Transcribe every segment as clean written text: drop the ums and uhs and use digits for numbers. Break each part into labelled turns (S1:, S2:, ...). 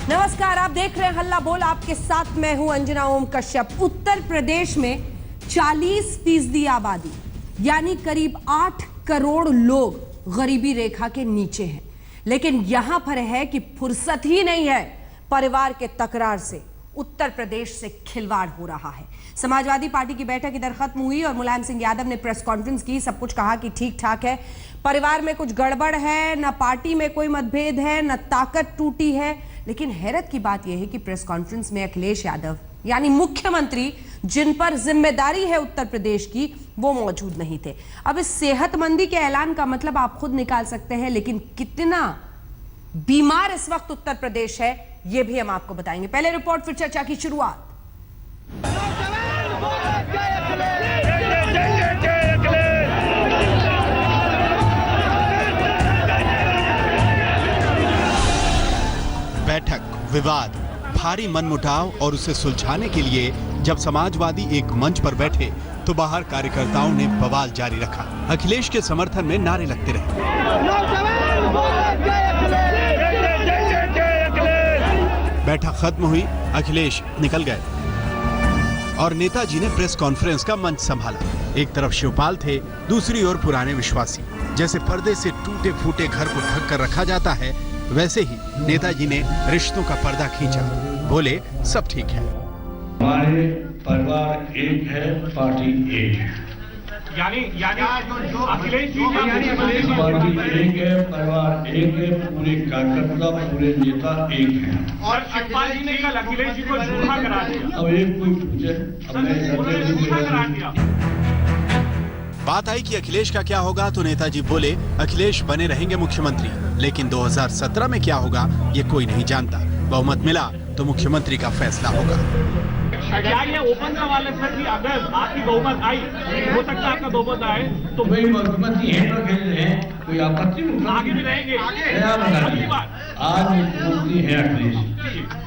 S1: नमस्कार, आप देख रहे हैं हल्ला बोल। आपके साथ मैं हूं अंजना ओम कश्यप। उत्तर प्रदेश में 40% आबादी यानी करीब 8 करोड़ लोग गरीबी रेखा के नीचे हैं। लेकिन यहां पर है कि फुर्सत ही नहीं है परिवार के तकरार से। उत्तर प्रदेश से खिलवाड़ हो रहा है। समाजवादी पार्टी की बैठक इधर खत्म हुई और मुलायम सिंह यादव ने प्रेस कॉन्फ्रेंस की। सब कुछ कहा कि ठीक ठाक है, परिवार में कुछ गड़बड़ है, न पार्टी में कोई मतभेद है, न ताकत टूटी है। लेकिन हैरत की बात यह है कि प्रेस कॉन्फ्रेंस में अखिलेश यादव यानी मुख्यमंत्री, जिन पर जिम्मेदारी है उत्तर प्रदेश की, वो मौजूद नहीं थे। अब इस सेहतमंदी के ऐलान का मतलब आप खुद निकाल सकते हैं, लेकिन कितना बीमार इस वक्त उत्तर प्रदेश है ये भी हम आपको बताएंगे। पहले रिपोर्ट, फिर चर्चा की शुरुआत।
S2: बैठक, विवाद, भारी मनमुटाव और उसे सुलझाने के लिए जब समाजवादी एक मंच पर बैठे तो बाहर कार्यकर्ताओं ने बवाल जारी रखा। अखिलेश के समर्थन में नारे लगते रहे। बैठक खत्म हुई, अखिलेश निकल गए और नेताजी ने प्रेस कॉन्फ्रेंस का मंच संभाला। एक तरफ शिवपाल थे, दूसरी ओर पुराने विश्वासी। जैसे पर्दे से टूटे फूटे घर को ढक कर रखा जाता है, वैसे ही नेताजी ने रिश्तों का पर्दा खींचा। बोले, सब ठीक है।
S3: हमारे परिवार एक है, पार्टी एक है।
S4: यानी अखिलेश जी
S3: पार्टी एक है, परिवार एक है, पूरे कार्यकर्ता, पूरे नेता एक हैं।
S4: और शिवपाल जी ने कल अखिलेश जी को झूठा करा दिया।
S3: अब एक कोई पूछे,
S4: झूठा करा दिया।
S2: बात आई कि अखिलेश का क्या होगा तो नेताजी बोले, अखिलेश बने रहेंगे मुख्यमंत्री, लेकिन 2017 में क्या होगा ये कोई नहीं जानता। बहुमत मिला तो मुख्यमंत्री का फैसला होगा।
S4: क्या ये ओपन सवाल है सर कि अगर आपकी बहुमत आई, हो सकता है आपका बहुमत आए तो
S3: वही मुख्यमंत्री है तो खेल रहे हैं, कोई आपत्ति
S4: आगे भी रहेंगे।
S3: आज मुख्यमंत्री है अखिलेश,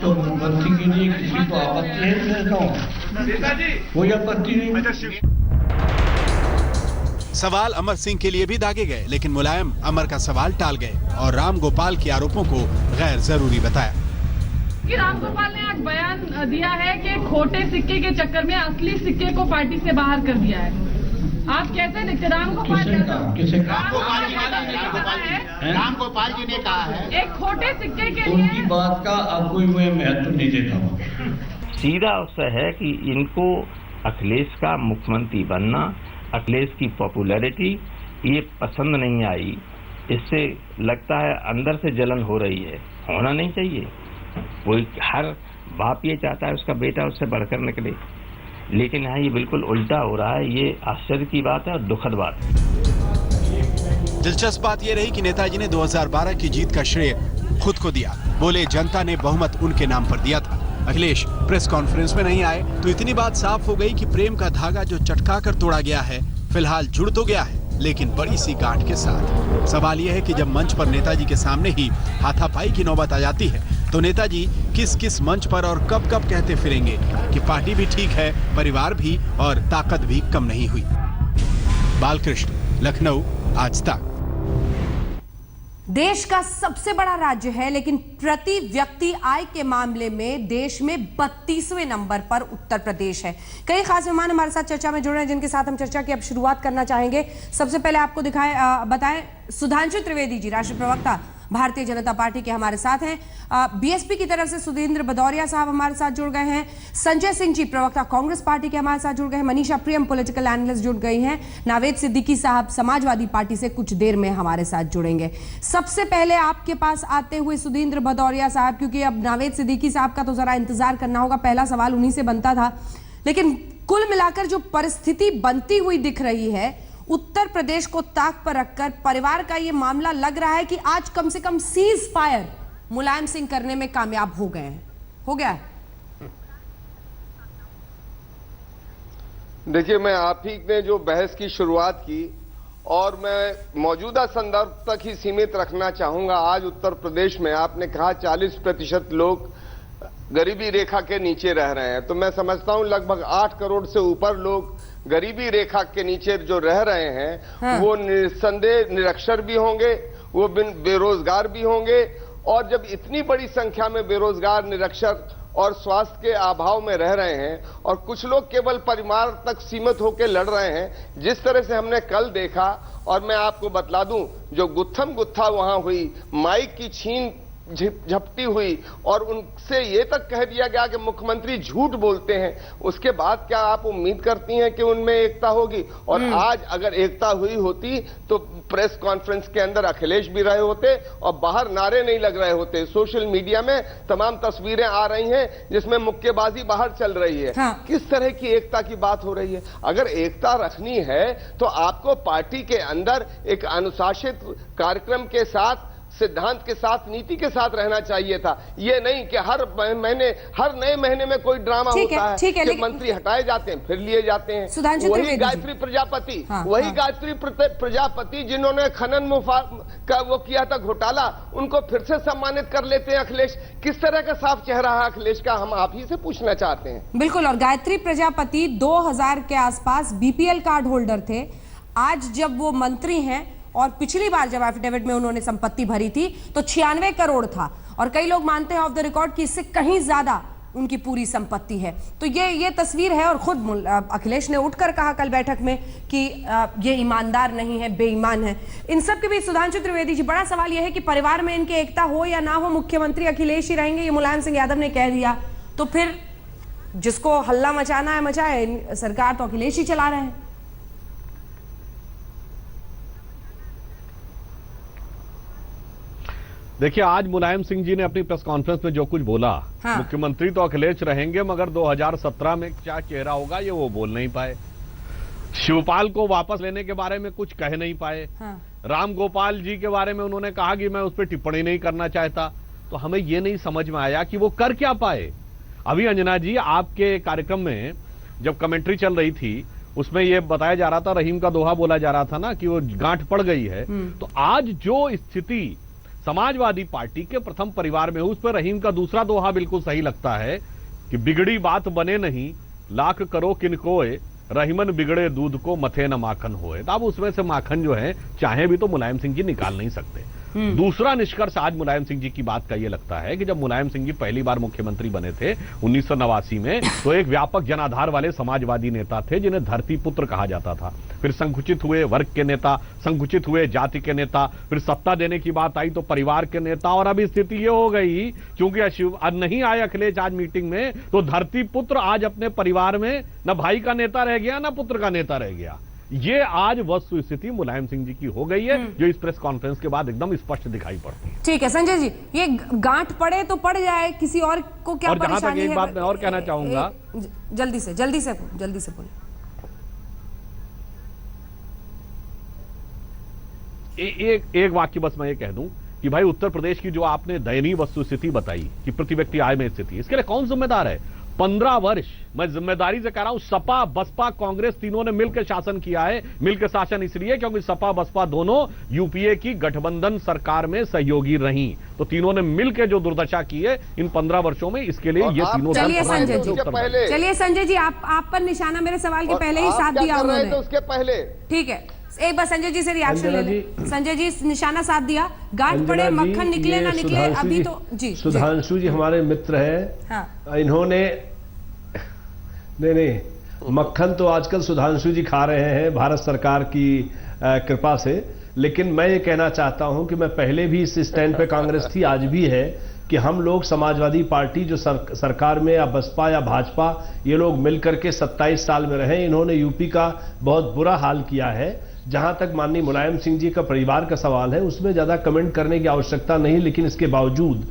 S3: तो मुख्यमंत्री के लिए किसी को आपत्ति है? कोई आपत्ति नहीं।
S2: सवाल अमर सिंह के लिए भी दागे गए, लेकिन मुलायम अमर का सवाल टाल गए और राम गोपाल के आरोपों को गैर जरूरी बताया।
S5: कि राम गोपाल ने आज बयान दिया है कि खोटे सिक्के के चक्कर में असली सिक्के को पार्टी से बाहर कर दिया है। आप कैसे देखते? राम गोपाल जी ने कहा है एक खोटे सिक्के के लिए।
S3: उनकी बात का अब कोई मैं महत्व नहीं देता हूँ।
S6: सीधा उत्तर है कि इनको अखिलेश का मुख्यमंत्री बनना, अखिलेश की पॉपुलैरिटी ये पसंद नहीं आई। इससे लगता है अंदर से जलन हो रही है। होना नहीं चाहिए। कोई हर बाप ये चाहता है उसका बेटा उससे बढ़कर निकले, लेकिन यहाँ ये बिल्कुल उल्टा हो रहा है। ये आश्चर्य की बात है और दुखद बात है।
S2: दिलचस्प बात ये रही कि नेताजी ने 2012 की जीत का श्रेय खुद को दिया। बोले, जनता ने बहुमत उनके नाम पर दिया था। अखिलेश प्रेस कॉन्फ्रेंस में नहीं आए तो इतनी बात साफ हो गई कि प्रेम का धागा जो चटका कर तोड़ा गया है, फिलहाल जुड़ तो गया है, लेकिन बड़ी सी गांठ के साथ। सवाल यह है कि जब मंच पर नेताजी के सामने ही हाथापाई की नौबत आ जाती है तो नेताजी किस किस मंच पर और कब कब कहते फिरेंगे कि पार्टी भी ठीक है, परिवार भी और ताकत भी कम नहीं हुई। बालकृष्ण, लखनऊ, आज तक।
S1: देश का सबसे बड़ा राज्य है, लेकिन प्रति व्यक्ति आय के मामले में देश में 32वें नंबर पर उत्तर प्रदेश है। कई खास मेहमान हमारे साथ चर्चा में जुड़ रहे हैं, जिनके साथ हम चर्चा की अब शुरुआत करना चाहेंगे। सबसे पहले आपको बताएं, सुधांशु त्रिवेदी जी, राष्ट्रीय प्रवक्ता भारतीय जनता पार्टी के हमारे साथ हैं। बीएसपी की तरफ से सुधींद्र भदौरिया साहब हमारे साथ जुड़ गए हैं। संजय सिंह जी, प्रवक्ता कांग्रेस पार्टी के हमारे साथ जुड़ गए हैं। मनीषा प्रियम, पॉलिटिकल एनालिस्ट, जुड़ गई हैं। नावेद सिद्दीकी साहब समाजवादी पार्टी से कुछ देर में हमारे साथ जुड़ेंगे। सबसे पहले आपके पास आते हुए सुधींद्र भदौरिया साहब, क्योंकि अब नावेद सिद्दीकी साहब का तो जरा इंतजार करना होगा, पहला सवाल उन्हीं से बनता था। लेकिन कुल मिलाकर जो परिस्थिति बनती हुई दिख रही है, उत्तर प्रदेश को ताक पर रखकर परिवार का यह मामला लग रहा है कि आज कम से कम सीज फायर मुलायम सिंह करने में कामयाब हो गए हैं। हो गया है?
S7: देखिए, मैं आप ही ने जो बहस की शुरुआत की और मैं मौजूदा संदर्भ तक ही सीमित रखना चाहूंगा। आज उत्तर प्रदेश में आपने कहा 40% लोग गरीबी रेखा के नीचे रह रहे हैं, तो मैं समझता हूं लगभग 8 करोड़ से ऊपर लोग गरीबी रेखा के नीचे जो रह रहे हैं, हाँ। वो निस्संदेह निरक्षर भी होंगे, वो बेरोजगार भी होंगे और जब इतनी बड़ी संख्या में बेरोजगार, निरक्षर और स्वास्थ्य के अभाव में रह रहे हैं और कुछ लोग केवल परिवार तक सीमित होकर लड़ रहे हैं, जिस तरह से हमने कल देखा, और मैं आपको बतला दूं, जो गुत्थम गुत्था वहां हुई, माइक की छीन झपटी हुई और उनसे ये तक कह दिया गया कि मुख्यमंत्री झूठ बोलते हैं, उसके बाद क्या आप उम्मीद करती हैं कि उनमें एकता होगी? और आज अगर एकता हुई होती तो प्रेस कॉन्फ्रेंस के अंदर अखिलेश भी रहे होते और बाहर नारे नहीं लग रहे होते। सोशल मीडिया में तमाम तस्वीरें आ रही हैं जिसमें मुक्केबाजी बाहर चल रही है।
S1: हाँ।
S7: किस तरह की एकता की बात हो रही है? अगर एकता रखनी है तो आपको पार्टी के अंदर एक अनुशासित कार्यक्रम के साथ, सिद्धांत के साथ, नीति के साथ रहना चाहिए था। ये नहीं कि हर नए महीने में कोई ड्रामा होता है कि मंत्री हटाए जाते हैं फिर लिए जाते हैं। वही गायत्री प्रजापति, गायत्री प्रजापति जिन्होंने खनन का वो किया था घोटाला, उनको फिर से सम्मानित कर लेते हैं अखिलेश। किस तरह का साफ चेहरा है अखिलेश का, हम आप ही से पूछना चाहते हैं।
S1: बिल्कुल। और गायत्री प्रजापति 2000 के आसपास बीपीएल कार्ड होल्डर थे। आज जब वो मंत्री हैं और पिछली बार जब एफिडेविट में उन्होंने संपत्ति भरी थी तो 96 करोड़ था, और कई लोग मानते हैं ऑफ द रिकॉर्ड कि इससे कहीं ज्यादा उनकी पूरी संपत्ति है। तो ये तस्वीर है, और खुद अखिलेश ने उठकर कहा कल बैठक में कि ये ईमानदार नहीं है, बेईमान है। इन सब के बीच सुधांशु त्रिवेदी जी, बड़ा सवाल यह है कि परिवार में इनके एकता हो या ना हो, मुख्यमंत्री अखिलेश ही रहेंगे, ये मुलायम सिंह यादव ने कह दिया, तो फिर जिसको हल्ला मचाना है मचाए, सरकार तो अखिलेश ही चला रहे हैं।
S8: देखिए, आज मुलायम सिंह जी ने अपनी प्रेस कॉन्फ्रेंस में जो कुछ बोला, हाँ। मुख्यमंत्री तो अखिलेश रहेंगे, मगर 2017 में क्या चेहरा होगा ये वो बोल नहीं पाए। शिवपाल को वापस लेने के बारे में कुछ कह नहीं पाए। हाँ। राम गोपाल जी के बारे में उन्होंने कहा कि मैं उस पर टिप्पणी नहीं करना चाहता। तो हमें ये नहीं समझ में आया कि वो कर क्या पाए। अभी अंजना जी, आपके कार्यक्रम में जब कमेंट्री चल रही थी उसमें ये बताया जा रहा था, रहीम का दोहा बोला जा रहा था ना कि वो गांठ पड़ गई है। तो आज जो स्थिति समाजवादी पार्टी के प्रथम परिवार में हो, उस पर रहीम का दूसरा दोहा बिल्कुल सही लगता है कि बिगड़ी बात बने नहीं, लाख करो किनकोए, रहीमन बिगड़े दूध को मथे न माखन होए। तो अब उसमें से माखन जो है चाहे भी तो मुलायम सिंह जी निकाल नहीं सकते। दूसरा निष्कर्ष आज मुलायम सिंह जी की बात का ये लगता है कि जब मुलायम सिंह जी पहली बार मुख्यमंत्री बने थे 1989 में, तो एक व्यापक जनाधार वाले समाजवादी नेता थे जिन्हें धरती पुत्र कहा जाता था। फिर संकुचित हुए वर्ग के नेता, संकुचित हुए जाति के नेता, फिर सत्ता देने की बात आई तो परिवार के नेता, और अब स्थिति ये हो गई क्योंकि नहीं आए अखिलेश आज मीटिंग में, तो धरती पुत्र आज अपने परिवार में न भाई का नेता रह गया न पुत्र का नेता रह गया। ये आज वस्तु स्थिति मुलायम सिंह जी की हो गई है, जो इस प्रेस कॉन्फ्रेंस के बाद एकदम स्पष्ट दिखाई पड़ती है।
S1: ठीक है संजय जी, ये गांठ पड़े तो पड़ जाए, किसी और को क्या परेशानी है? और जहां तक
S8: एक बात मैं और कहना चाहूंगा,
S1: जल्दी से बोल।
S8: एक वाक्य बस मैं ये कह दूं कि भाई, उत्तर प्रदेश की जो आपने दयनीय वस्तु स्थिति बताई कि प्रति व्यक्ति आय में स्थिति, इसके लिए कौन जिम्मेदार है? 15 वर्ष मैं जिम्मेदारी से कह रहा हूं, सपा बसपा कांग्रेस तीनों ने मिलकर शासन किया है। मिलकर शासन इसलिए क्योंकि सपा बसपा दोनों यूपीए की गठबंधन सरकार में सहयोगी रही, तो तीनों ने मिलकर जो दुर्दशा की है इन 15 वर्षों में, इसके लिए ये तीनों।
S1: चलिए संजय जी, आप पर निशाना मेरे सवाल के पहले ही साथ दिया उन्होंने, उसके पहले। ठीक है, एक बार संजय जी से रिएक्शन ले लें। संजय जी, निशाना साथ दिया, गांठ पड़े मक्खन निकले ना निकले, अभी तो जी
S9: सुधांशु जी हमारे मित्र हैं। हाँ। इन्होंने नहीं, मक्खन तो आजकल सुधांशु जी खा रहे हैं भारत सरकार की कृपा से, लेकिन मैं ये कहना चाहता हूं कि मैं पहले भी इस स्टैंड पे कांग्रेस थी, आज भी है कि हम लोग समाजवादी पार्टी जो सरकार में या बसपा या भाजपा, ये लोग मिलकर के 27 साल में रहे। इन्होंने यूपी का बहुत बुरा हाल किया है। जहां तक माननीय मुलायम सिंह जी का परिवार का सवाल है, उसमें ज्यादा कमेंट करने की आवश्यकता नहीं, लेकिन इसके बावजूद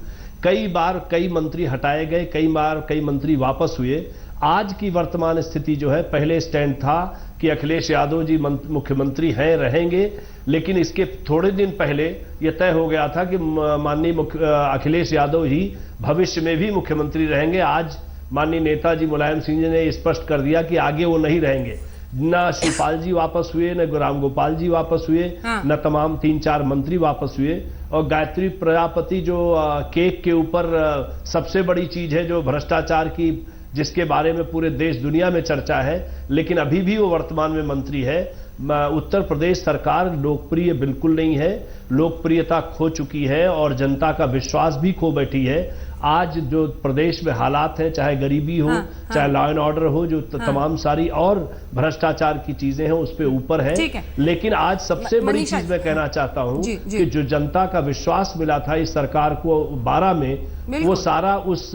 S9: कई बार कई मंत्री हटाए गए, कई बार कई मंत्री वापस हुए। आज की वर्तमान स्थिति जो है, पहले स्टैंड था कि अखिलेश यादव जी मुख्यमंत्री हैं, रहेंगे, लेकिन इसके थोड़े दिन पहले यह तय हो गया था कि माननीय अखिलेश यादव ही भविष्य में भी मुख्यमंत्री रहेंगे। आज माननीय नेताजी मुलायम सिंह जी ने स्पष्ट कर दिया कि आगे वो नहीं रहेंगे। न शिवपाल जी वापस हुए, न राम गोपाल जी वापस हुए, हाँ। न तमाम 3-4 मंत्री वापस हुए। और गायत्री प्रजापति जो केक के ऊपर सबसे बड़ी चीज है, जो भ्रष्टाचार की, जिसके बारे में पूरे देश दुनिया में चर्चा है, लेकिन अभी भी वो वर्तमान में मंत्री है। उत्तर प्रदेश सरकार लोकप्रिय बिल्कुल नहीं है, लोकप्रियता खो चुकी है और जनता का विश्वास भी खो बैठी है। आज जो प्रदेश में हालात हैं, चाहे गरीबी हो, चाहे लॉ एंड ऑर्डर हो, जो तमाम सारी और भ्रष्टाचार की चीजें हैं उस पे ऊपर है। लेकिन आज सबसे बड़ी चीज मैं कहना चाहता हूं कि जो जनता का विश्वास मिला था इस सरकार को 12 में, वो सारा उस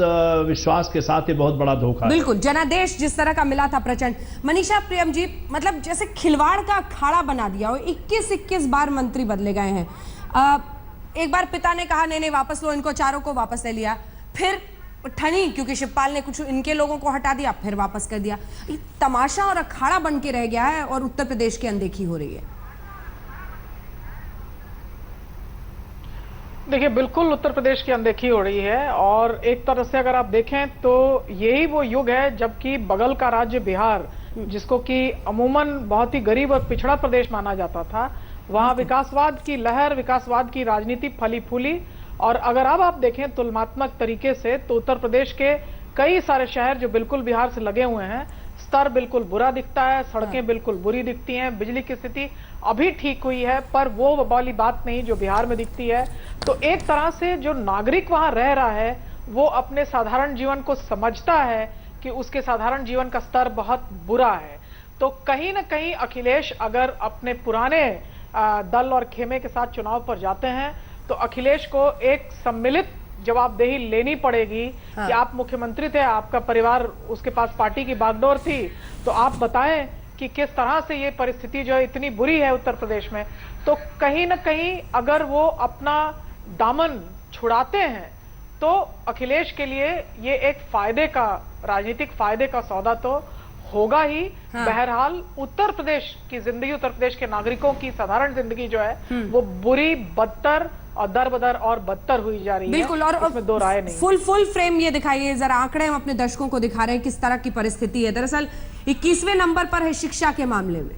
S9: विश्वास के साथ ये बहुत बड़ा धोखा है।
S1: बिल्कुल, जनादेश जिस तरह का मिला था प्रचंड। मनीषा प्रियम जी, मतलब जैसे खिलवाड़ का अखाड़ा बना दिया हो, 21 बार मंत्री बदले गए हैं। एक बार पिता ने कहा नहीं वापस लो इनको, चारों को वापस ले लिया, फिर ठनी क्योंकि शिवपाल ने कुछ इनके लोगों को हटा दिया, फिर वापस कर दिया। तमाशा और अखाड़ा बन के रह गया है और उत्तर प्रदेश की अनदेखी हो रही है।
S10: देखिए, बिल्कुल उत्तर प्रदेश की अनदेखी हो रही है और एक तरह से अगर आप देखें तो यही वो युग है जबकि बगल का राज्य बिहार, जिसको कि अमूमन बहुत ही गरीब और पिछड़ा प्रदेश माना जाता था, वहां विकासवाद की लहर, विकासवाद की राजनीति फली फूली। और अगर अब आप देखें तुलनात्मक तरीके से तो उत्तर प्रदेश के कई सारे शहर जो बिल्कुल बिहार से लगे हुए हैं, स्तर बिल्कुल बुरा दिखता है, सड़कें बिल्कुल बुरी दिखती हैं, बिजली की स्थिति अभी ठीक हुई है पर वो वाली बात नहीं जो बिहार में दिखती है। तो एक तरह से जो नागरिक वहां रह रहा है वो अपने साधारण जीवन को समझता है कि उसके साधारण जीवन का स्तर बहुत बुरा है। तो कहीं ना कहीं अखिलेश अगर अपने पुराने दल और खेमे के साथ चुनाव पर जाते हैं तो अखिलेश को एक सम्मिलित जवाबदेही लेनी पड़ेगी कि आप मुख्यमंत्री थे, आपका परिवार, उसके पास पार्टी की बागडोर थी, तो आप बताएं कि किस तरह से ये परिस्थिति जो है इतनी बुरी है उत्तर प्रदेश में। तो कहीं ना कहीं अगर वो अपना दामन छुड़ाते हैं तो अखिलेश के लिए ये एक फायदे का, राजनीतिक फायदे का सौदा तो होगा ही। बहरहाल उत्तर प्रदेश की जिंदगी, उत्तर प्रदेश के नागरिकों की साधारण जिंदगी जो है वो बुरी, बदतर और दर बदर और बदतर हुई जा रही है।
S1: बिल्कुल, और
S10: इसमें दो राय नहीं।
S1: फुल फ्रेम ये दिखाइए जरा, आंकड़े हम अपने दर्शकों को दिखा रहे हैं किस तरह की परिस्थिति है। दरअसल 21वें नंबर पर है शिक्षा के मामले में,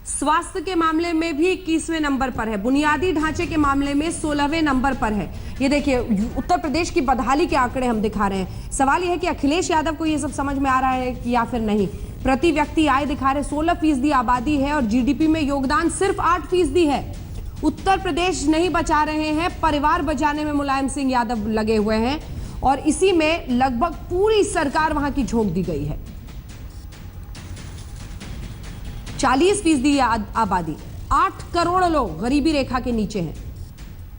S1: स्वास्थ्य के मामले में भी 21वें नंबर पर है, बुनियादी ढांचे के मामले में 16वें नंबर पर है। ये देखिए उत्तर प्रदेश की बदहाली के आंकड़े हम दिखा रहे हैं। सवाल यह है कि अखिलेश यादव को ये सब समझ में आ रहा है कि या फिर नहीं। प्रति व्यक्ति आय दिखा रहे, 16% आबादी है और जीडीपी में योगदान सिर्फ 8% है। उत्तर प्रदेश नहीं बचा रहे हैं, परिवार बचाने में मुलायम सिंह यादव लगे हुए हैं और इसी में लगभग पूरी सरकार वहां की झोंक दी गई है। 40% आबादी, 8 करोड़ लोग गरीबी रेखा के नीचे हैं।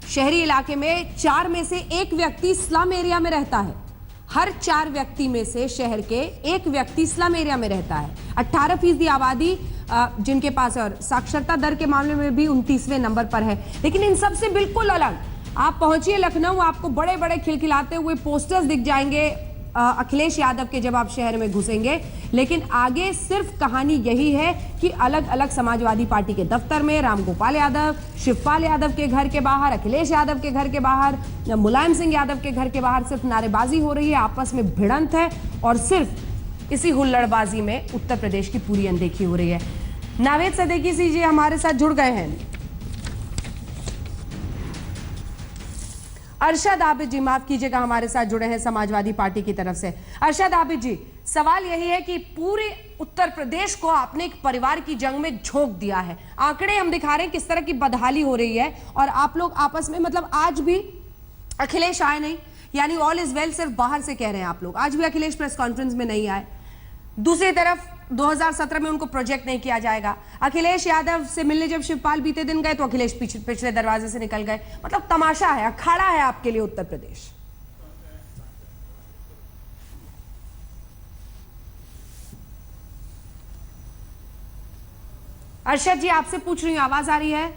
S1: शहरी इलाके में 4 में से 1 व्यक्ति स्लम एरिया में रहता है। हर 4 व्यक्ति में से शहर के 1 व्यक्ति स्लम एरिया में रहता है। 18% आबादी जिनके पास, और साक्षरता दर के मामले में भी 29वें नंबर पर है। लेकिन इन सब से बिल्कुल अलग, आप पहुंचिए लखनऊ, आपको बड़े बड़े खिलखिलाते हुए पोस्टर्स दिख जाएंगे अखिलेश यादव के जब आप शहर में घुसेंगे। लेकिन आगे सिर्फ कहानी यही है कि अलग अलग समाजवादी पार्टी के दफ्तर में रामगोपाल यादव, शिवपाल यादव के घर के बाहर, अखिलेश यादव के घर के बाहर, मुलायम सिंह यादव के घर के बाहर सिर्फ नारेबाजी हो रही है, आपस में भिड़ंत है और सिर्फ इसी हुल्लड़बाजी में उत्तर प्रदेश की पूरी अनदेखी हो रही है। नावेद सदेकी जी हमारे साथ जुड़ गए हैं। अरशद आबिद जी, माफ कीजिएगा, हमारे साथ जुड़े हैं समाजवादी पार्टी की तरफ से। अरशद आबिद जी, सवाल यही है कि पूरे उत्तर प्रदेश को आपने एक परिवार की जंग में झोंक दिया है। आंकड़े हम दिखा रहे हैं किस तरह की बदहाली हो रही है और आप लोग आपस में, मतलब आज भी अखिलेश आए नहीं, यानी ऑल इज वेल सिर्फ बाहर से कह रहे हैं आप लोग। आज भी अखिलेश प्रेस कॉन्फ्रेंस में नहीं आए। दूसरी तरफ 2017 में उनको प्रोजेक्ट नहीं किया जाएगा। अखिलेश यादव से मिलने जब शिवपाल बीते दिन गए तो अखिलेश पिछले दरवाजे से निकल गए। मतलब तमाशा है, अखाड़ा है आपके लिए उत्तर प्रदेश। अरशद जी, आपसे पूछ रही हूं, आवाज आ रही है?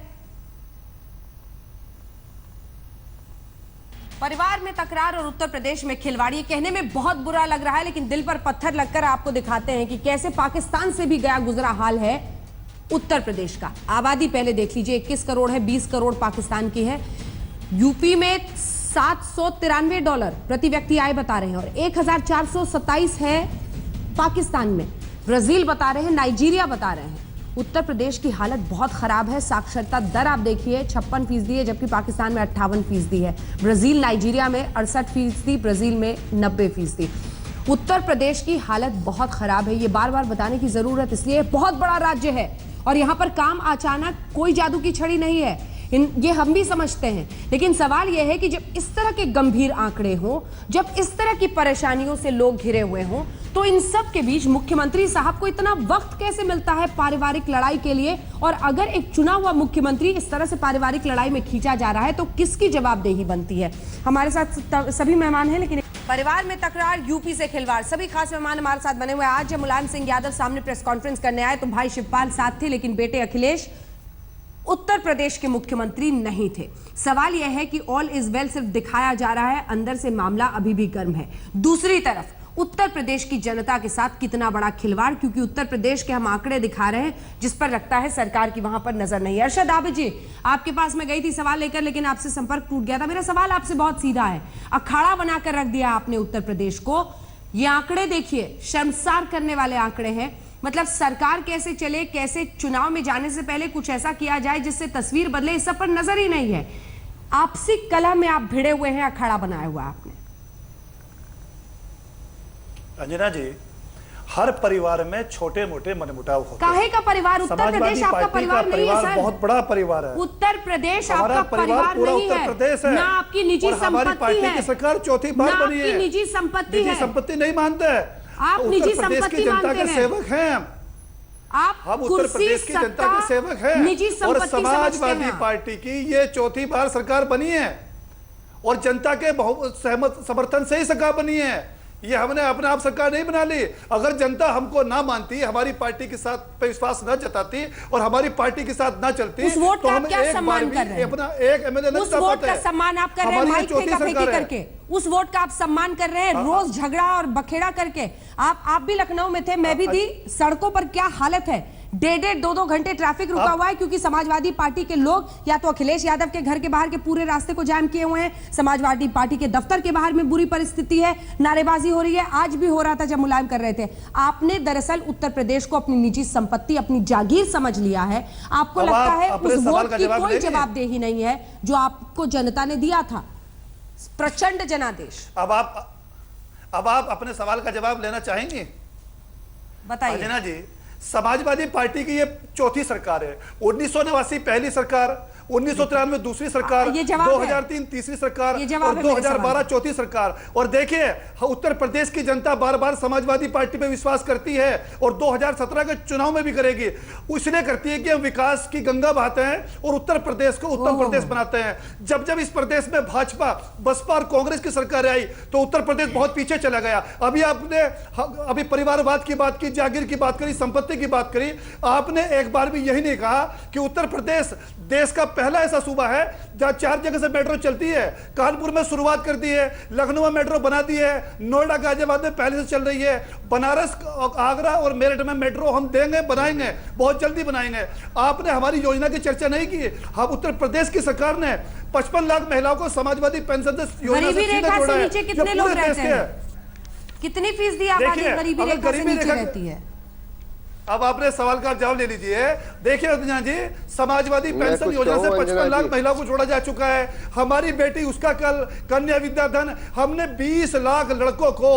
S1: परिवार में तकरार और उत्तर प्रदेश में खिलवाड़ी, कहने में बहुत बुरा लग रहा है लेकिन दिल पर पत्थर लगकर आपको दिखाते हैं कि कैसे पाकिस्तान से भी गया गुजरा हाल है उत्तर प्रदेश का। आबादी पहले देख लीजिए, 21 करोड़ है, 20 करोड़ पाकिस्तान की है। यूपी में $793 प्रति व्यक्ति आय बता रहे हैं और 1427 है पाकिस्तान में। ब्राजील बता रहे हैं, नाइजीरिया बता रहे हैं। उत्तर प्रदेश की हालत बहुत खराब है। साक्षरता दर आप देखिए 56% है, जबकि पाकिस्तान में 58% है। ब्राजील, नाइजीरिया में 68%, ब्राजील में 90%। उत्तर प्रदेश की हालत बहुत खराब है। ये बार बार बताने की जरूरत इसलिए, बहुत बड़ा राज्य है और यहाँ पर काम अचानक कोई जादू की छड़ी नहीं है, ये हम भी समझते हैं। लेकिन सवाल यह है कि जब इस तरह के गंभीर आंकड़े हों, जब इस तरह की परेशानियों से लोग घिरे हुए हों, तो इन सब के बीच मुख्यमंत्री साहब को इतना वक्त कैसे मिलता है पारिवारिक लड़ाई के लिए? और अगर एक चुना हुआ मुख्यमंत्री इस तरह से पारिवारिक लड़ाई में खींचा जा रहा है तो किसकी जवाबदेही बनती है? हमारे साथ सभी मेहमान हैं, लेकिन परिवार में तकरार, यूपी से खिलवाड़, सभी खास मेहमान हमारे साथ बने हुए हैं। आज जब मुलायम सिंह यादव सामने प्रेस कॉन्फ्रेंस करने आए तो भाई शिवपाल साथ थे, लेकिन बेटे अखिलेश उत्तर प्रदेश के मुख्यमंत्री नहीं थे। सवाल यह है कि ऑल इज वेल सिर्फ दिखाया जा रहा है, अंदर से मामला अभी भी गर्म है। दूसरी तरफ उत्तर प्रदेश की जनता के साथ कितना बड़ा खिलवाड़, क्योंकि उत्तर प्रदेश के हम आंकड़े दिखा रहे हैं जिस पर लगता है सरकार की वहां पर नजर नहीं है। अरशद आबिद जी, आपके पास मैं गई थी सवाल लेकर, लेकिन आपसे संपर्क टूट गया था। मेरा सवाल आपसे बहुत सीधा है, अखाड़ा बनाकर रख दिया आपने उत्तर प्रदेश को। ये आंकड़े देखिए, शर्मसार करने वाले आंकड़े हैं। मतलब सरकार कैसे चले, कैसे चुनाव में जाने से पहले कुछ ऐसा किया जाए जिससे तस्वीर बदले, इस सब पर नजर ही नहीं है। आपसी कलह में आप भिड़े हुए हैं, अखाड़ा बनाया हुआ आपने।
S11: अंजना जी, हर परिवार में छोटे मोटे मनमुटाव होते हैं।
S1: काहे का परिवार? उत्तर प्रदेश आपका परिवार नहीं है सर।
S11: बहुत बड़ा परिवार है।
S1: उत्तर प्रदेश आपका परिवार नहीं है।
S11: प्रदेश है
S1: ना आपकी निजी संपत्ति है।
S11: की सरकार चौथी बार बनी है।
S1: निजी संपत्ति है।
S11: निजी संपत्ति नहीं मानते हैं
S1: आप। निजी संपत्ति
S11: जनता के सेवक हैं
S1: आप।
S11: हम उत्तर प्रदेश की जनता के सेवक हैं।
S1: निजी
S11: और
S1: संपत्ति
S11: समाजवादी पार्टी की ये चौथी बार सरकार बनी है और जनता के बहुत सहमत समर्थन से ही सरकार बनी है। ये हमने अपने आप सरकार नहीं बना ली। अगर जनता हमको ना मानती, हमारी पार्टी के साथ पे विश्वास न जताती और हमारी पार्टी के साथ ना चलती,
S1: उस वोट
S11: तो
S1: का
S11: हम
S1: क्या सम्मान कर रहे हैं?
S11: अपना एक एमएलए नहीं
S1: उस वोट का सम्मान आप कर रहे हैं माइक फेंका-फेंकी करके। उस वोट का आप सम्मान कर रहे हैं रोज झगड़ा और बखेड़ा करके। आप भी लखनऊ में थे, मैं भी थी। सड़कों पर क्या हालत है, 1.5-2 घंटे ट्रैफिक रुका हुआ है, क्योंकि समाजवादी पार्टी के लोग या तो अखिलेश यादव के घर के बाहर के पूरे रास्ते को जाम किए हुए हैं, समाजवादी पार्टी के दफ्तर के बाहर में बुरी परिस्थिति है, नारेबाजी हो रही है। आज भी हो रहा था जब मुलायम कर रहे थे। आपने दरअसल उत्तर प्रदेश को अपनी निजी संपत्ति, अपनी जागीर समझ लिया है। आपको लगता है उस वोट की कोई जवाबदेही नहीं है जो आपको जनता ने दिया था, प्रचंड जनादेश।
S11: अब आप अपने सवाल का जवाब लेना चाहेंगे?
S1: बताइए।
S11: अंजना जी, समाजवादी पार्टी की ये चौथी सरकार है। 1989 पहली सरकार, 1993 दूसरी सरकार, 2003 तीसरी सरकार और 2012 चौथी सरकार। और देखिए, उत्तर प्रदेश की जनता बार बार समाजवादी पार्टी पे विश्वास करती है और 2017 के चुनाव में भी करेगी। इसलिए करती है कि हम विकास की गंगा बहाते हैं और उत्तर प्रदेश को उत्तम प्रदेश बनाते हैं। जब जब इस प्रदेश में भाजपा, बसपा और कांग्रेस की सरकार आई तो उत्तर प्रदेश बहुत पीछे चला गया। अभी परिवारवाद की बात की, जागीर की बात करी, संपत्ति की बात करी। आपने एक बार भी यही नहीं कहा कि उत्तर प्रदेश देश का पहला ऐसा सूबा है जहां 4 जगह से मेट्रो चलती है। कानपुर में शुरुआत कर दी है, लखनऊ में मेट्रो बना दी है, नोएडा गाजियाबाद में पहले से चल रही है, बनारस, आगरा और मेरठ में मेट्रो हम देंगे, बनाएंगे, बहुत जल्दी बनाएंगे। आपने हमारी योजना की चर्चा नहीं की। हम उत्तर प्रदेश की सरकार ने 55 लाख महिलाओं को समाजवादी पेंशन योजना से सीधे जोड़ा है।
S1: कितने लोग रहते हैं? कितनी फीसदी आबादी गरीबी रेखा से नीचे रहती है?
S11: अब आपने सवाल का जवाब ले लीजिए। देखिए अंजना जी, समाजवादी पेंशन योजना से 55 लाख महिलाओं को जोड़ा जा चुका है। हमारी बेटी उसका कल कन्या विद्याधन, हमने 20 लाख लड़कों को,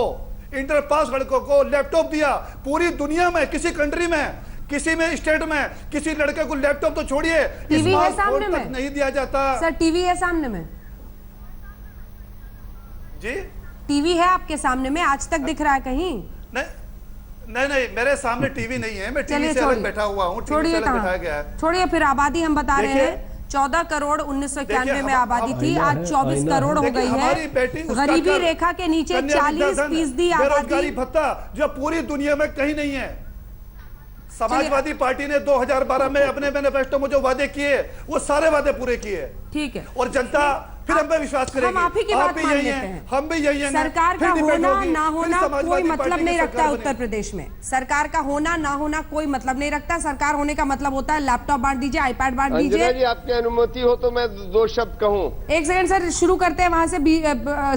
S11: इंटर पास लड़कों को लैपटॉप दिया। पूरी दुनिया में किसी कंट्री में, किसी में स्टेट में किसी लड़के को लैपटॉप तो छोड़िए, स्मार्टफोन तक नहीं दिया जाता।
S1: सर टीवी है सामने में?
S11: जी
S1: टीवी है आपके सामने में? आज तक दिख रहा है कहीं?
S11: नहीं, मेरे सामने टीवी नहीं है। मैं टीवी से अलग बैठा हुआ हूँ।
S1: छोड़िए, छोड़िए। फिर आबादी हम बता रहे हैं 14 करोड़ 1991 में आबादी थी, आज 24 करोड़ हो गई है। गरीबी रेखा के नीचे 40%
S11: बेरोजगारी भत्ता जो पूरी दुनिया में कहीं नहीं है। समाजवादी पार्टी ने 2012 में अपने मैनिफेस्टो में जो वादे किए वो सारे वादे पूरे किए।
S1: ठीक है।
S11: और जनता फिर हम पे विश्वास करेगी।
S1: हम आप ही की बात मान लेते हैं।
S11: हम भी यही हैं।
S1: सरकार का होना ना होना कोई मतलब नहीं रखता उत्तर प्रदेश में। सरकार का होना ना होना कोई मतलब नहीं रखता। सरकार होने का मतलब होता है लैपटॉप बांट दीजिए, आईपैड बांट दीजिए।
S7: अंजना जी, आपकी अनुमति हो तो मैं 2 शब्द कहूं।
S1: एक सेकंड सर, शुरू करते हैं वहां से।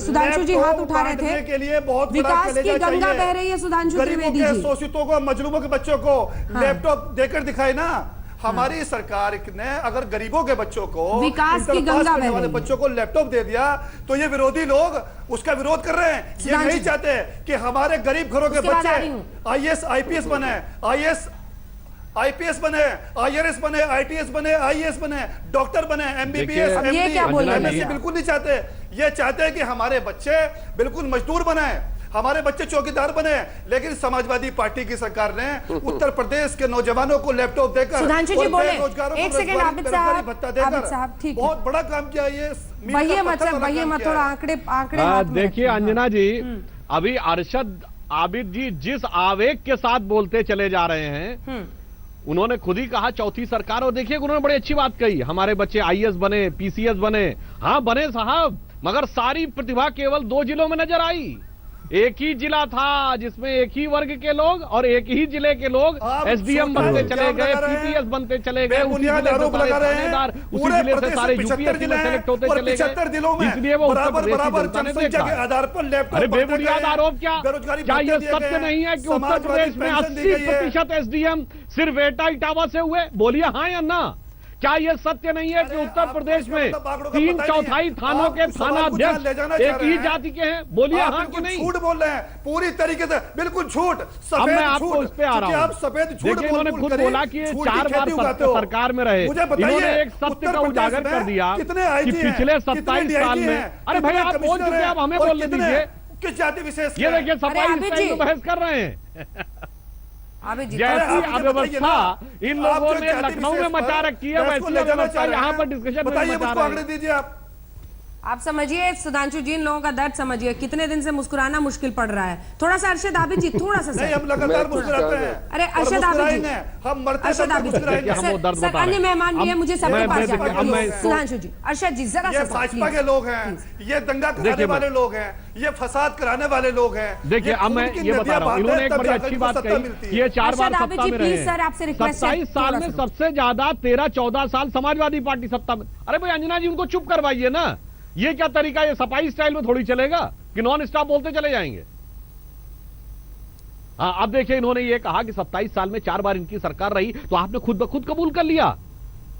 S1: सुधांशु जी हाथ उठा रहे थे
S11: के लिए बहुत
S1: विकास की गंगा बह रही है। सुधांशु त्रिवेदी जी,
S11: शोषितों को, मजलूमों के बच्चों को लैपटॉप देकर दिखाए ना। हमारी सरकार ने अगर गरीबों के बच्चों को,
S1: विकास की गंगा
S11: करने वाले बच्चों को लैपटॉप दे दिया तो ये विरोधी लोग उसका विरोध कर रहे हैं। ये नहीं चाहते कि हमारे गरीब घरों के बच्चे IAS IPS बने, आईपीएस बने, आईआरएस बने, आईटीएस बने, आईएएस बने, डॉक्टर बने, एमबीबीएस, एमएससी बिल्कुल नहीं चाहते। ये चाहते हैं कि हमारे बच्चे बिल्कुल मजदूर बने, हमारे बच्चे चौकीदार बने। लेकिन समाजवादी पार्टी की सरकार ने उत्तर प्रदेश के नौजवानों को लैपटॉप देकर,
S1: सुधांशु जी बोले, एक सेकंड आबिद
S11: भत्ता देकर बहुत बड़ा काम किया। ये
S1: थोड़ा आंकड़े
S8: देखिए अंजना जी, अभी अरशद आबिद जी जिस आवेग के साथ बोलते चले जा रहे हैं, उन्होंने खुद ही कहा चौथी सरकार, और देखिए उन्होंने बड़ी अच्छी बात कही, हमारे बच्चे आईएएस बने, पीसीएस बने। हाँ बने साहब, मगर सारी प्रतिभा केवल 2 जिलों में नजर आई। एक ही जिला था जिसमें एक ही वर्ग के लोग और एक ही जिले के लोग एसडीएम बनते चले गए, पीपीएस बनते चले गए, उसी जिले से सारे थानेदार, उसी जिले से सारे यूपीएससी में सेलेक्ट होते चले गए। इसलिए वो उत्तर प्रदेश की जनता ने देखा। अरे बेबुनियाद आरोप क्या ये सत्य नहीं है कि उत्तर प्रदेश में 80% एसडीएम सिर्फ एटा इटावा से हुए? बोलिए हाँ या ना। क्या यह सत्य नहीं है कि उत्तर प्रदेश में 3/4 थानों के थानाध्यक्ष एक ही जाति के हैं? बोलिए हाँ कि नहीं।
S11: झूठ बोल रहे हैं पूरी तरीके से, बिल्कुल झूठ।
S8: अब मैं आपको उस पे आ रहा हूँ।
S11: आप सफेद झूठ
S8: उन्होंने खुद बोला कि 4 बार सरकार में रहे, इन्होंने एक सत्य का उजागर कर दिया कि पिछले 27 साल में। अरे भाई आप बोल चुके, अब हमें बोलने दीजिए
S11: किस जाति विशेष।
S8: ये देखिए सफाई बहस कर रहे हैं। जैसी अव्यवस्था इन लोगों ने लखनऊ में मचा रखी है, वैसी अव्यवस्था यहाँ पर डिस्कशन में मचा रहे हैं।
S1: आप समझिए सुधांशु जी, इन लोगों का दर्द समझिए। कितने दिन से मुस्कुराना मुश्किल पड़ रहा है। थोड़ा सा अरशद आबिद जी, थोड़ा सा।
S11: नहीं, हम लगातार मुस्कुराते हैं।
S1: अरे अरशद आबिद जी,
S11: हम मरते
S1: अरशद आबिद जी, अन्य मेहमान भी है, मुझे सबके पास जाना। सुधांशु जी, अरशद जी जरा
S11: ये भाजपा के लोग हैं, ये दंगा कराने वाले लोग हैं, ये फसाद कराने वाले लोग हैं।
S8: देखिए अब मैं ये बता रहा हूँ, इन्होंने एक बड़ी अच्छी बात कही, ये 4 बार सत्ता में रहे। 27 साल में सबसे ज्यादा 13-14 साल समाजवादी पार्टी सत्ता में। अरे भाई अंजना जी, उनको चुप करवाइए ना। ये क्या तरीका, ये सफाई स्टाइल में थोड़ी चलेगा कि नॉन स्टॉप बोलते चले जाएंगे। हाँ अब देखिए, इन्होंने ये कहा कि 27 साल में 4 बार इनकी सरकार रही, तो आपने खुद ब खुद कबूल कर लिया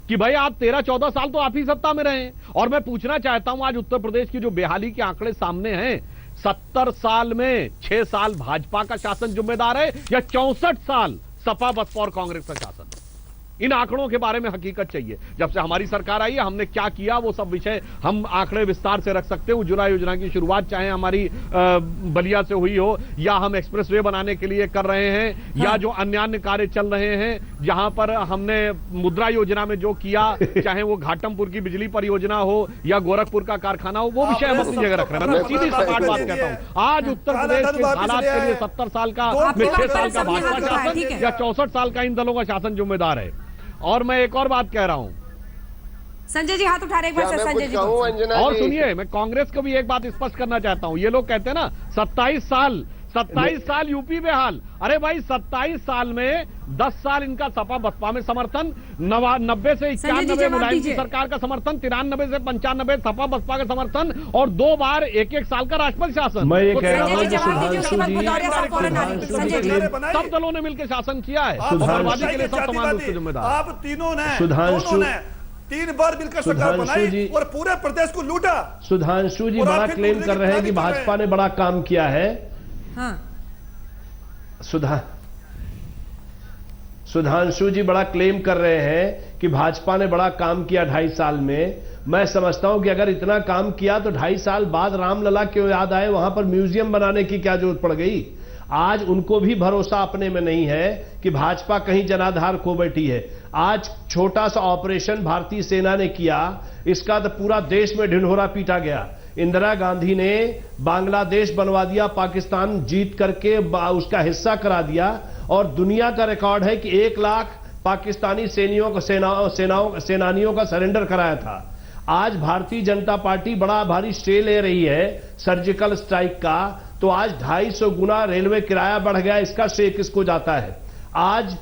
S8: कि भाई आप 13-14 साल तो आप ही सत्ता में रहे। और मैं पूछना चाहता हूं, आज उत्तर प्रदेश की जो बेहाली के आंकड़े सामने हैं, 70 साल में 6 साल भाजपा का शासन जिम्मेदार है या 64 साल सपा बसपा और कांग्रेस का शासन? इन आंकड़ों के बारे में हकीकत चाहिए। जब से हमारी सरकार आई है, हमने क्या किया, वो सब विषय हम आंकड़े विस्तार से रख सकते हैं। उज्ज्वला योजना की शुरुआत चाहे हमारी बलिया से हुई हो, या हम एक्सप्रेसवे बनाने के लिए कर रहे हैं, या जो अन्य कार्य चल रहे हैं, जहां पर हमने मुद्रा योजना में जो किया, चाहे वो घाटमपुर की बिजली परियोजना हो या गोरखपुर का कारखाना हो, वो विषय हम अपनी जगह रख रहे हैं। मैं सीधी सपाट बात कहता हूं, आज उत्तर प्रदेश के हालात के लिए 70 साल का 6 साल का भाजपा शासन या 64 साल का इन दलों का शासन जिम्मेदार है। और मैं एक और बात कह रहा हूं,
S1: संजय जी हाथ उठा रहे, एक बार संजय जी।
S8: और सुनिए, मैं कांग्रेस को भी एक बात स्पष्ट करना चाहता हूं। ये लोग कहते हैं ना 27 साल यूपी में हाल। अरे भाई 27 साल में 10 साल इनका सपा बसपा में समर्थन, 90 से 91 मुलायम की सरकार का समर्थन, 93 से 95 सपा बसपा का समर्थन, और 2 बार 1-1 साल का राष्ट्रपति शासन।
S9: मैं ये कह रहा हूं कि
S8: सब दलों ने मिलकर शासन किया है, समाजवादी के लिए सब समान रूप से जिम्मेदार।
S11: आप तीनों ने 3 बार मिलकर सरकार बनाई और पूरे प्रदेश को लूटा।
S9: सुधांशु जी बड़ा क्लेम कर रहे हैं कि भाजपा ने बड़ा काम किया है।
S1: हाँ।
S9: सुधांशु जी बड़ा क्लेम कर रहे हैं कि भाजपा ने बड़ा काम किया 2.5 साल में। मैं समझता हूं कि अगर इतना काम किया तो 2.5 साल बाद रामलला क्यों याद आए, वहां पर म्यूजियम बनाने की क्या जरूरत पड़ गई? आज उनको भी भरोसा अपने में नहीं है कि भाजपा कहीं जनाधार खो बैठी है। आज छोटा सा ऑपरेशन भारतीय सेना ने किया, इसका तो पूरा देश में ढिंढोरा पीटा गया। इंदिरा गांधी ने बांग्लादेश बनवा दिया, पाकिस्तान जीत करके उसका हिस्सा करा दिया, और दुनिया का रिकॉर्ड है कि 1 लाख पाकिस्तानी सेनानियों का सरेंडर कराया था। आज भारतीय जनता पार्टी बड़ा भारी श्रेय ले रही है सर्जिकल स्ट्राइक का, तो आज 250 गुना रेलवे किराया बढ़ गया, इसका श्रेय किसको जाता है? आज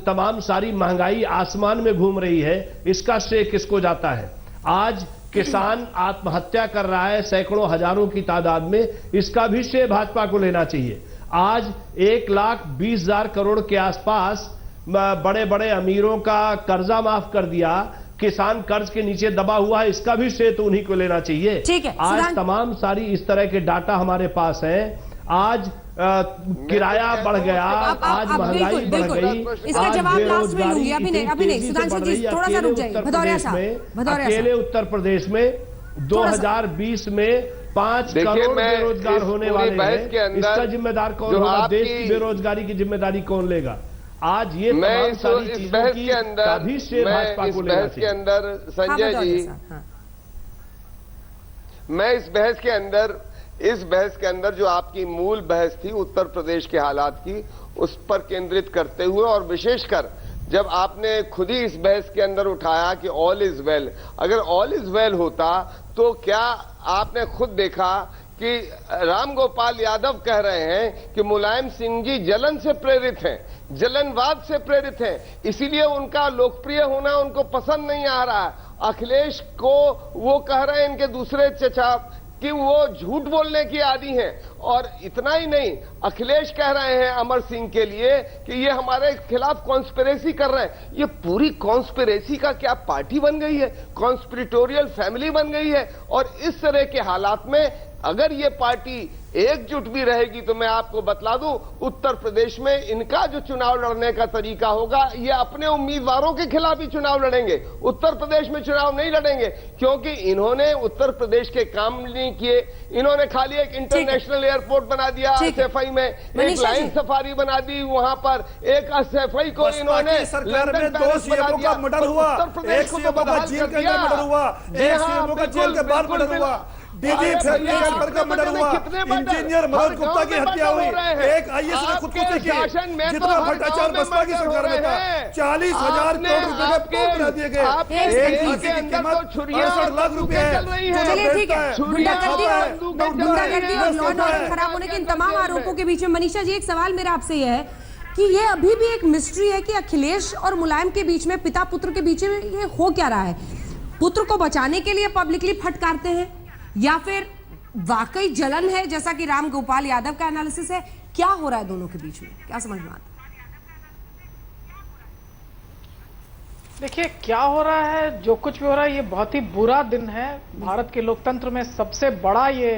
S9: तमाम सारी महंगाई आसमान में घूम रही है, इसका श्रेय किसको जाता है? आज किसान आत्महत्या कर रहा है सैकड़ों हजारों की तादाद में, इसका भी श्रेय भाजपा को लेना चाहिए। आज 1,20,000 करोड़ के आसपास बड़े बड़े अमीरों का कर्जा माफ कर दिया, किसान कर्ज के नीचे दबा हुआ है, इसका भी श्रेय तो उन्हीं को लेना चाहिए।
S1: ठीक है,
S9: आज तमाम सारी इस तरह के डाटा हमारे पास है। आज किराया बढ़ गया, आज महंगाई बढ़ गई।
S1: इसका जवाब लास्ट में लूंगी, अभी नहीं सुधांशु जी थोड़ा सा रुक जाइए। भदौरिया साहब,
S9: अकेले उत्तर प्रदेश में 2020 में 5 करोड़ बेरोजगार होने वाले हैं। इसका जिम्मेदार कौन होगा? देश की बेरोजगारी की जिम्मेदारी कौन लेगा? आज ये तमाम सारी चीजों की का भी श्रेय भाजपा को लेना चाहिए।
S7: के अंदर संजय जी, मैं इस बहस के अंदर जो आपकी मूल बहस थी उत्तर प्रदेश के हालात की, उस पर केंद्रित करते हुए, और विशेषकर जब आपने खुद ही इस बहस के अंदर उठाया कि ऑल इज वेल, अगर ऑल इज वेल होता तो क्या आपने खुद देखा कि रामगोपाल यादव कह रहे हैं कि मुलायम सिंह जी जलन से प्रेरित हैं, जलनवाद से प्रेरित हैं, इसीलिए उनका लोकप्रिय होना उनको पसंद नहीं आ रहा है। अखिलेश को वो कह रहे हैं, इनके दूसरे चचा, कि वो झूठ बोलने की आदी हैं। और इतना ही नहीं, अखिलेश कह रहे हैं अमर सिंह के लिए कि ये हमारे खिलाफ कॉन्स्पिरेसी कर रहे हैं। ये पूरी कॉन्स्पिरेसी का क्या पार्टी बन गई है? कॉन्स्पिरेटोरियल फैमिली बन गई है। और इस तरह के हालात में अगर ये पार्टी एकजुट भी रहेगी तो मैं आपको बतला दूं, उत्तर प्रदेश में इनका जो चुनाव लड़ने का तरीका होगा, ये अपने उम्मीदवारों के खिलाफ ही चुनाव लड़ेंगे, उत्तर प्रदेश में चुनाव नहीं लड़ेंगे। क्योंकि इन्होंने उत्तर प्रदेश के काम नहीं किए। इन्होंने खाली एक इंटरनेशनल एयरपोर्ट बना दिया एसएफआई में, एक लाइन सफारी बना दी, वहां पर एक एसएफआई को इन्होंने
S11: सरकार में 2 सीएमओ का मर्डर हुआ, एक सीएमओ का जेल के अंदर मर्डर हुआ, एक सीएमओ का जेल के बाहर मर्डर हुआ, डीजी फैक्ट्री का मर्डर हुआ, इंजीनियर मनोज गुप्ता की हत्या हुई, एक आईएएस ने खुदकुशी की, जितना भ्रष्टाचार बसपा की सरकार में था, 40,000 करोड़ रुपए के टोल बना दिए गए, एक फांसी की कीमत 68 लाख रुपए है।
S1: चलिए ठीक है, गुंडागर्दी और लॉ एंड ऑर्डर खराब होने के इन तमाम आरोपों के बीच में मनीषा जी, एक सवाल मेरा आपसे यह है कि ये अभी भी एक मिस्ट्री है कि अखिलेश और मुलायम के बीच में, पिता पुत्र के बीच में ये हो क्या रहा है? पुत्र को बचाने के लिए पब्लिकली फटकारते हैं या फिर वाकई जलन है, जैसा कि राम गोपाल यादव का एनालिसिस है? क्या हो रहा है दोनों के बीच में, क्या समझ में आता है?
S10: देखिए, क्या हो रहा है, जो कुछ भी हो रहा है, ये बहुत ही बुरा दिन है। भारत के लोकतंत्र में सबसे बड़ा ये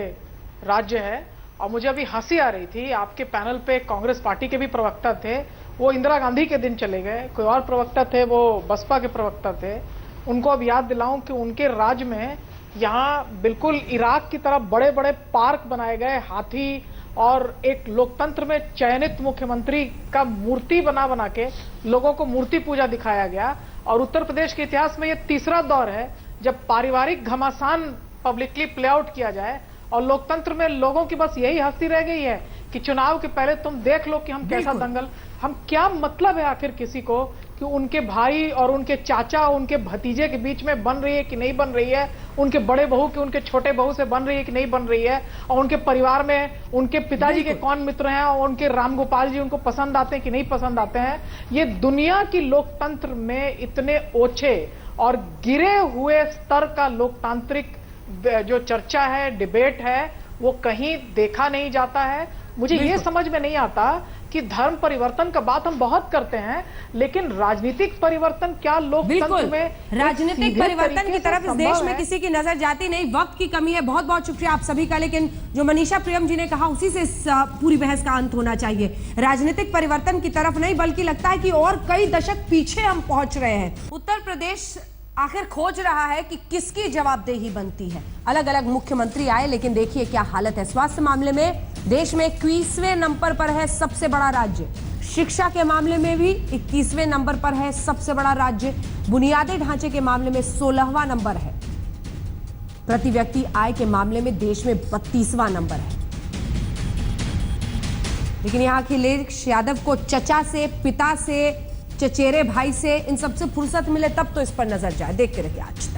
S10: राज्य है। और मुझे अभी हंसी आ रही थी, आपके पैनल पे कांग्रेस पार्टी के भी प्रवक्ता थे, वो इंदिरा गांधी के दिन चले गए, कोई और प्रवक्ता थे वो बसपा के प्रवक्ता थे। उनको अब याद दिलाऊं कि उनके राज्य में यहाँ बिल्कुल इराक की तरफ बड़े बड़े पार्क बनाए गए, हाथी, और एक लोकतंत्र में चयनित मुख्यमंत्री का मूर्ति बना के लोगों को मूर्ति पूजा दिखाया गया। और उत्तर प्रदेश के इतिहास में ये तीसरा दौर है जब पारिवारिक घमासान पब्लिकली प्ले आउट किया जाए। और लोकतंत्र में लोगों की बस यही हस्ती रह गई है कि चुनाव के पहले तुम देख लो कि हम कैसा दंगल, हम क्या मतलब है आखिर किसी को कि उनके भाई और उनके चाचा, उनके भतीजे के बीच में बन रही है कि नहीं बन रही है, उनके बड़े बहू की उनके छोटे बहू से बन रही है कि नहीं बन रही है, और उनके परिवार में उनके पिताजी के कौन मित्र हैं और उनके रामगोपाल जी उनको पसंद आते हैं कि नहीं पसंद आते हैं। ये दुनिया की लोकतंत्र में इतने ओछे और गिरे हुए स्तर का लोकतांत्रिक जो चर्चा है, डिबेट है, वो कहीं देखा नहीं जाता है। मुझे ये समझ में नहीं आता कि धर्म परिवर्तन का बात हम बहुत करते हैं, लेकिन राजनीतिक परिवर्तन क्या लोकतंत्र में,
S1: राजनीतिक परिवर्तन की तरफ इस देश में किसी की नजर जाती नहीं। वक्त की कमी है, बहुत बहुत शुक्रिया आप सभी का। लेकिन जो मनीषा प्रियम जी ने कहा उसी से इस पूरी बहस का अंत होना चाहिए। राजनीतिक परिवर्तन की तरफ नहीं, बल्कि लगता है कि और कई दशक पीछे हम पहुंच रहे हैं। उत्तर प्रदेश आखिर खोज रहा है कि किसकी जवाबदेही बनती है। अलग अलग मुख्यमंत्री आए, लेकिन देखिए क्या हालत है। स्वास्थ्य मामले में देश में 21वें नंबर पर है सबसे बड़ा राज्य। शिक्षा के मामले में भी 21वें नंबर पर है सबसे बड़ा राज्य। बुनियादी ढांचे के मामले में 16वां नंबर है। प्रति व्यक्ति आय के मामले में देश में 32वां नंबर है। लेकिन यहाँ अखिलेश यादव को चचा से, पिता से, चचेरे भाई से, इन सबसे फुर्सत मिले तब तो इस पर नजर जाए। देखते रहिए आज।